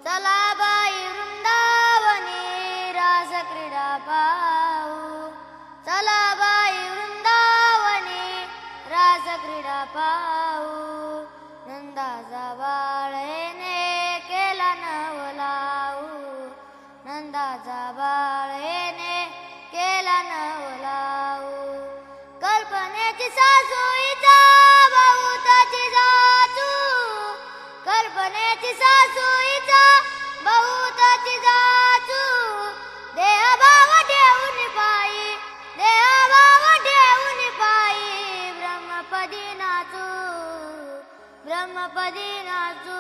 चला बाई वृंदावनी रास क्रीडा पाहू. चला बाई वृंदावनी रास क्रीडा पाहू. नंदाचा बाळेने केला नवलाऊ. नंदाचा बाळेने केला नवलाऊ. कल्पनेची सासूईचा बहुताची जाचू. कल्पनेची सासूईचा बहुताची जाचू. देहभाव ठेवून पायी देहभाव ठेवून पायी ब्रह्मपदी नाचू. ब्रह्मपदी नाचू.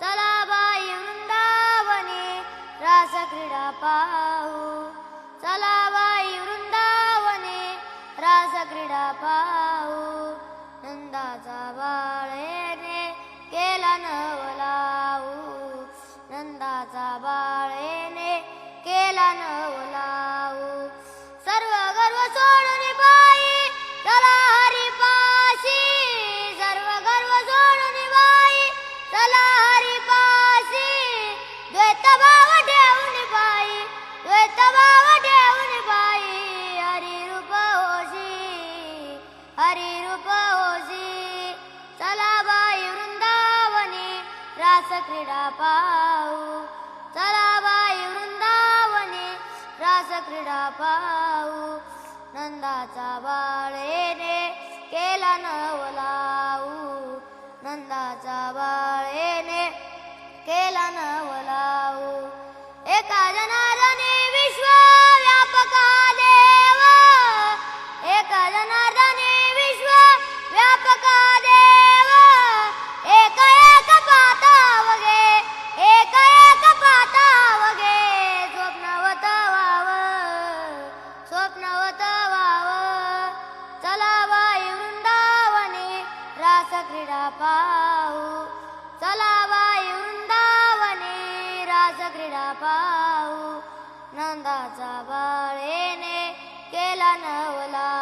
चला बाई वृंदावनी रास क्रीडा पाहू. चला बाई वृंदावनी रास क्रीडा पाहू. नंदाचा बाळेने केला नवलाऊ. नंदाचा बाळेने केला नवलाऊ. सर्व गर्व सोडून बाई चला हरिपाशी. सर्व गर्व सोडून बाई चला हरिपाशी. द्वैतभाव ठेवून बाई द्वैतभाव ठेवून बाई हरिरूप होशी. हरिरूप होशी. चला बाई वृंदावनी रास क्रीडा पाहू. चला बाई वृंदावनी रास क्रीडा पाहू. नंदाचा बाळेने केला नवलाऊ. नंदाचा बाळेने केला नवलाऊ. एका जनार्दनी विश्व व्यापका देव. एका जनार्दनी विश्व व्यापका देव. एक एक पातावगे एक एक पातावगे स्वप्नवत वाव. स्वप्नवत वाव. चला बाई वृंदावनी रास क्रीडा पाहू. चला बाई वृंदावनी रास क्रीडा पाहू. नंदाचा बाळेने केला नवला.